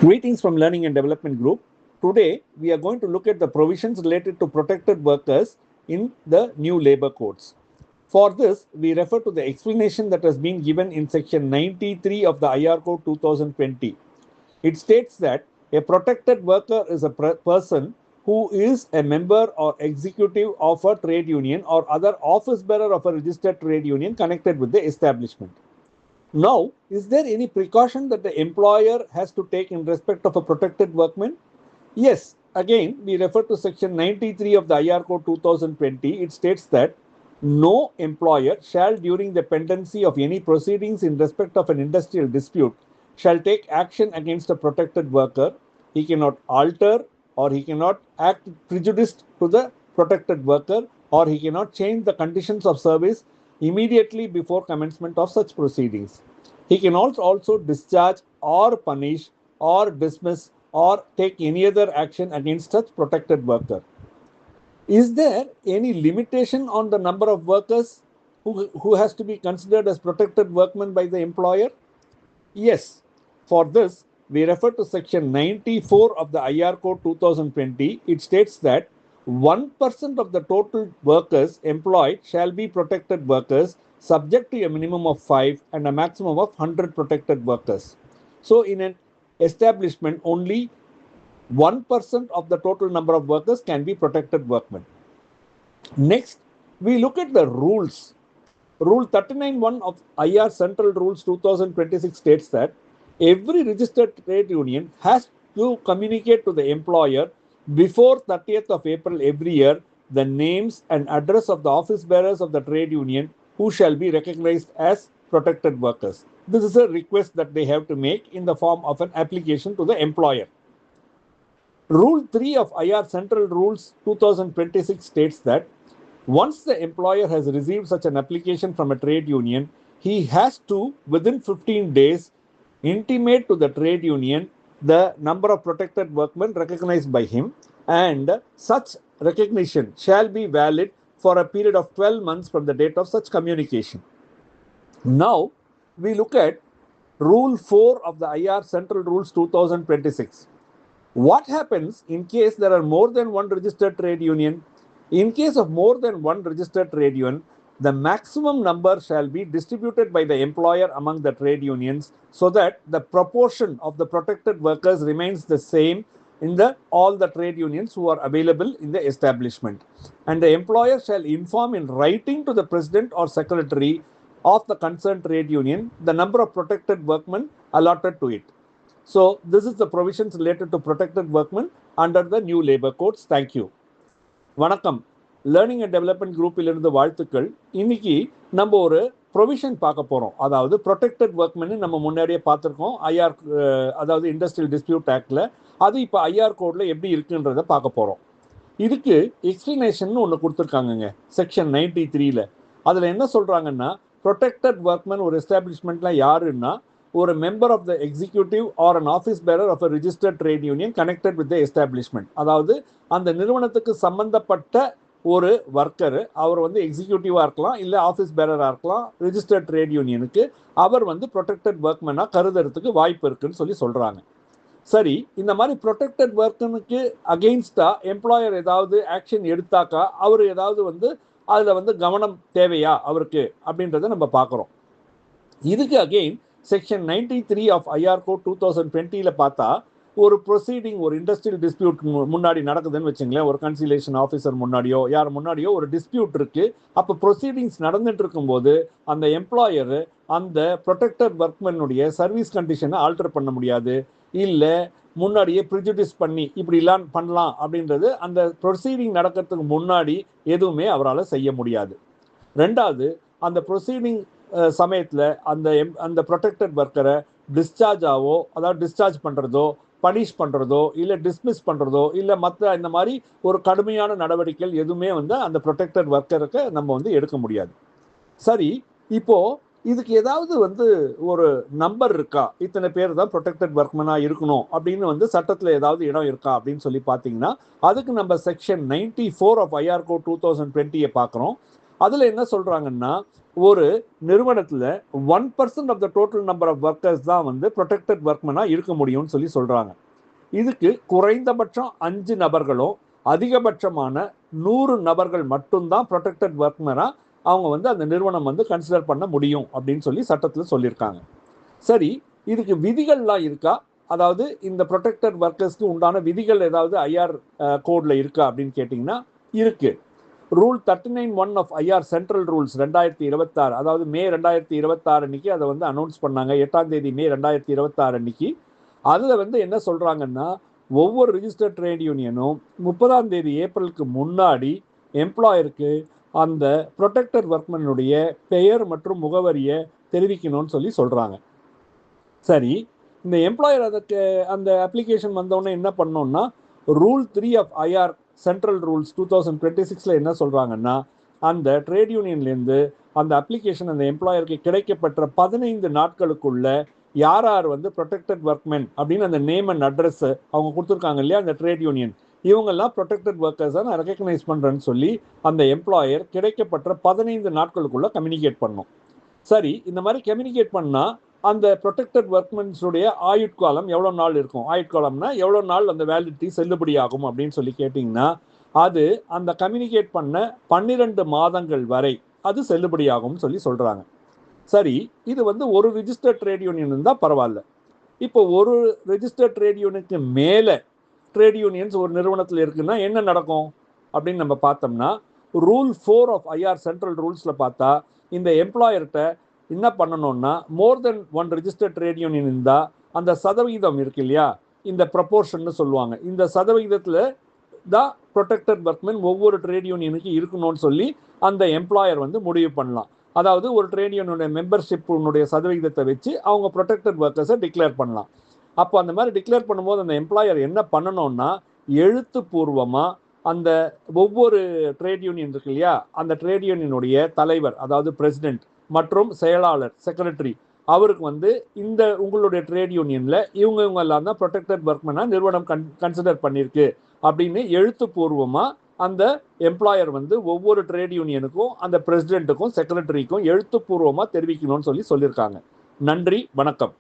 Greetings from Learning and Development Group. Today, we are going to look at the provisions related to protected workers in the new labor codes. For this, we refer to the explanation that has been given in section 93 of the IR Code 2020. It states that a protected worker is a person who is a member or executive of a trade union or other office bearer of a registered trade union connected with the establishment. Now, is there any precaution that the employer has to take in respect of a protected workman? Yes, again, we refer to section 93 of the IR Code 2020. It states that no employer shall, during the pendency of any proceedings in respect of an industrial dispute, shall take action against a protected worker. He cannot alter or he cannot act prejudiced to the protected worker, or he cannot change the conditions of service immediately before commencement of such proceedings. He can also discharge or punish or dismiss or take any other action against such protected worker. Is there any limitation on the number of workers who has to be considered as protected workmen by the employer? Yes. For this, we refer to section 94 of the IR Code 2020. It states that 1% of the total workers employed shall be protected workers, subject to a minimum of 5 and a maximum of 100 protected workers. So, in an establishment, only 1% of the total number of workers can be protected workmen. Next, we look at the rules. Rule 39.1 of IR Central Rules 2026 states that every registered trade union has to communicate to the employer before 30th of April every year the names and address of the office bearers of the trade union who shall be recognized as protected workers. This is a request that they have to make in the form of an application to the employer. Rule 3 of IR Central Rules 2026 states that once the employer has received such an application from a trade union, he has to, within 15 days, intimate to the trade union the number of protected workmen recognized by him, and such recognition shall be valid for a period of 12 months from the date of such communication. Now, we look at Rule 4 of the IR Central Rules 2026. What happens in case there are more than one registered trade union? In case of more than one registered trade union, the maximum number shall be distributed by the employer among the trade unions so that the proportion of the protected workers remains the same in all the trade unions who are available in the establishment. And the employer shall inform in writing to the president or secretary of the concerned trade union the number of protected workmen allotted to it. So, this is the provisions related to protected workmen under the new labor codes. Thank you. வணக்கம். Learning and development குரூப்பிலிருந்து வாழ்த்துக்கள். இன்னைக்கு நம்ம ஒரு provision பார்க்க போகிறோம். அதாவது protected ஒர்க்மென் நம்ம முன்னாடியே பார்த்துருக்கோம் ஐஆர், அதாவது இண்டஸ்ட்ரியல் டிஸ்பியூட் ஆக்டில். அது இப்போ ஐஆர் கோடில் எப்படி இருக்குன்றதை பார்க்க போகிறோம். இதுக்கு எக்ஸ்பிளனேஷன் ஒன்று கொடுத்துருக்காங்கங்க செக்ஷன் 93ல். அதில் என்ன சொல்கிறாங்கன்னா, ப்ரொடெக்டட் ஒர்க்மென் ஒரு எஸ்டாப்ளிஷ்மெண்ட்டில் யாருன்னா ஒரு member of the executive or an office bearer of a registered trade union connected with the establishment. அதாவது அந்த நிறுவனத்துக்கு சம்பந்தப்பட்ட ஒரு ஒர்க்கர், அவர் எக்ஸிக்யூட்டிவாக இருக்கலாம், இல்லை ஆஃபீஸ் பேரராக இருக்கலாம், ரிஜிஸ்டர்ட் ட்ரேட் யூனியனுக்கு அவர் ப்ரொடெக்டட் ஒர்க்மேனாக கருதுறதுக்கு வாய்ப்பு இருக்குன்னு சொல்கிறாங்க. சரி, இந்த மாதிரி ப்ரொடெக்டட் ஒர்க்கனுக்கு அகெயின்ஸ்டா எம்ப்ளாயர் ஏதாவது ஆக்ஷன் எடுத்தாக்கா அவர் ஏதாவது அதில் கவனம் தேவையா அவருக்கு அப்படின்றத நம்ம பார்க்குறோம். இதுக்கு again section 93 of IR code 2020ல பார்த்தா, ஒரு ப்ரொசீடிங், ஒரு இண்டஸ்ட்ரியல் டிஸ்பியூட் முன்னாடி நடக்குதுன்னு வச்சுங்களேன், ஒரு கன்சிலேஷன் ஆஃபீஸர் முன்னாடியோ யார் முன்னாடியோ ஒரு டிஸ்பியூட் இருக்கு. அப்போ ப்ரொசீடிங்ஸ் நடந்துட்டு இருக்கும்போது அந்த எம்ப்ளாயர் அந்த ப்ரொடெக்டட் ஒர்க்மேனுடைய சர்வீஸ் கண்டிஷனை ஆல்டர் பண்ண முடியாது, இல்லை முன்னாடியே ப்ரிஜுடிஸ் பண்ணி இப்படிலாம் பண்ணலாம் அப்படின்றது அந்த ப்ரொசீடிங் நடக்கிறதுக்கு முன்னாடி எதுவுமே அவரால் செய்ய முடியாது. ரெண்டாவது, அந்த ப்ரொசீடிங் சமயத்தில் அந்த ப்ரொடெக்டட் ஒர்க்கரை டிஸ்சார்ஜ் பண்ணுறதோ, பனிஷ் பண்ணுறதோ, இல்லை டிஸ்மிஸ் பண்ணுறதோ, இல்லை மற்ற இந்த மாதிரி ஒரு கடுமையான நடவடிக்கைகள் எதுவுமே அந்த ப்ரொடெக்டட் ஒர்க்கருக்கு நம்ம எடுக்க முடியாது. சரி, இப்போ இதுக்கு ஏதாவது ஒரு நம்பர் இருக்கா, இத்தனை பேர் தான் ப்ரொடெக்டட் ஒர்க்மனாக இருக்கணும் அப்படின்னு சட்டத்தில் ஏதாவது இடம் இருக்கா அப்படின்னு சொல்லி பார்த்தீங்கன்னா, அதுக்கு நம்ம செக்ஷன் 94 ஆஃப் ஐஆர் கோட் 2020 பார்க்குறோம். அதுல என்ன சொல்றாங்கன்னா, ஒரு நிறுவனத்துல 1% of the total number of workers தான் வந்து ப்ரொடெக்டட் ஒர்க்மனா இருக்க முடியும்னு சொல்லி சொல்றாங்க. இதுக்கு குறைந்தபட்சம் 5 நபர்களும் அதிகபட்சமான 100 நபர்கள் மட்டும்தான் ப்ரொடெக்டட் ஒர்க்மனா அவங்க வந்து அந்த நிறுவனம் வந்து கன்சிடர் பண்ண முடியும் அப்படின்னு சொல்லி சட்டத்தில் சொல்லியிருக்காங்க. சரி, இதுக்கு விதிகள்லாம் இருக்கா? அதாவது இந்த ப்ரொடெக்டட் ஒர்க்கர்ஸ்க்கு உண்டான விதிகள் ஏதாவது ஐஆர் கோட்ல இருக்கா அப்படின்னு கேட்டிங்கன்னா இருக்கு. Rule 39(1) of IR central rules 2026, அதாவது மே 2026 அன்னைக்கு அதை வந்து அனௌன்ஸ் பண்ணாங்க. 8ஆம் தேதி மே 2026 அன்னைக்கு. அதில் வந்து என்ன சொல்றாங்கன்னா, ஒவ்வொரு ரிஜிஸ்டர்ட் ட்ரேட் யூனியனும் 30ஆம் தேதி ஏப்ரலுக்கு முன்னாடி எம்ப்ளாயருக்கு அந்த ப்ரொடெக்டட் ஒர்க்மனுடைய பெயர் மற்றும் முகவரியை தெரிவிக்கணும்னு சொல்லி சொல்றாங்க. சரி, இந்த எம்ப்ளாயர் அதுக்கு அந்த அப்ளிகேஷன் வந்தோடனே என்ன பண்ணோம்னா, rule 3 of IR central rules 2026ல என்ன சொல்றாங்கன்னா, அந்த ட்ரேட் யூனியன்லேருந்து அந்த அப்ளிகேஷன் அந்த எம்ப்ளாயருக்கு கிடைக்கப்பட்ட 15 நாட்களுக்குள்ள யார் யார் வந்து ப்ரொடெக்டட் ஒர்க்மென் அப்படின்னு அந்த நேம் அண்ட் அட்ரஸ் அவங்க கொடுத்துருக்காங்க இல்லையா அந்த ட்ரேட் யூனியன், இவங்கெல்லாம் ப்ரொடெக்டட் ஒர்க்கர்ஸை நான் ரெகக்னைஸ் பண்ணுறேன்னு சொல்லி அந்த எம்ப்ளாயர் கிடைக்கப்பட்ட 15 நாட்களுக்குள்ள கம்யூனிகேட் பண்ணும். சரி, இந்த மாதிரி கம்யூனிகேட் பண்ணால் அந்த ப்ரொடெக்டட் ஒர்க்மென்ஸுடைய ஆயுட்காலம் எவ்வளோ நாள் இருக்கும்? ஆயுட்காலம்னா எவ்வளோ நாள் அந்த வேலிடிட்டி செல்லுபடி ஆகும் அப்படின்னு சொல்லி கேட்டிங்கன்னா, அது அந்த கம்யூனிகேட் பண்ண 12 மாதங்கள் வரை அது செல்லுபடியாகும்னு சொல்லி சொல்கிறாங்க. சரி, இது வந்து ஒரு ரிஜிஸ்டர்ட் ட்ரேட் யூனியன் இருந்தால் பரவாயில்ல. இப்போ ஒரு ரிஜிஸ்டர்ட் ட்ரேட் யூனியனுக்கு மேலே ட்ரேட் யூனியன்ஸ் ஒரு நிறுவனத்தில் இருக்குன்னா என்ன நடக்கும் அப்படின்னு நம்ம பார்த்தோம்னா, ரூல் 4 ஆஃப் ஐஆர் சென்ட்ரல் ரூல்ஸில் பார்த்தா இந்த எம்ப்ளாயர்கிட்ட என்ன பண்ணணும்னா, மோர் தென் 1 ரிஜிஸ்டர்ட் ட்ரேட் யூனியன் இருந்தால் அந்த சதவீதம் இருக்கு இல்லையா, இந்த ப்ரப்போர்ஷன் சொல்லுவாங்க, இந்த சதவீதத்தில் தான் ப்ரொடெக்டட் ஒர்க்மென் ஒவ்வொரு ட்ரேட் யூனியனுக்கு இருக்கணும்னு சொல்லி அந்த எம்ப்ளாயர் வந்து முடிவு பண்ணலாம். அதாவது ஒரு ட்ரேட் யூனியனுடைய மெம்பர்ஷிப்புடைய சதவீதத்தை வச்சு அவங்க ப்ரொடெக்டட் ஒர்க்கர்ஸை டிக்ளேர் பண்ணலாம். அப்போ அந்த மாதிரி டிக்ளேர் பண்ணும்போது அந்த எம்ப்ளாயர் என்ன பண்ணணும்னா, எழுத்துப்பூர்வமாக அந்த ஒவ்வொரு ட்ரேட் யூனியன் இருக்கு இல்லையா, அந்த ட்ரேட் யூனியனுடைய தலைவர், அதாவது பிரசிடென்ட் மற்றும் செயலாளர், செக்ரட்டரி, அவருக்கு வந்து இந்த உங்களுடைய ட்ரேட் யூனியன்ல இவங்க எல்லாம் தான் ப்ரொடெக்டட் ஒர்க்மனா நிறுவனம் கன்சிடர் பண்ணியிருக்கு அப்படின்னு எழுத்துப்பூர்வமா அந்த எம்ப்ளாயர் வந்து ஒவ்வொரு ட்ரேட் யூனியனுக்கும் அந்த பிரசிடென்ட்டுக்கும் செக்ரட்டரிக்கும் எழுத்துப்பூர்வமா தெரிவிக்கணும்னு சொல்லியிருக்காங்க. நன்றி, வணக்கம்.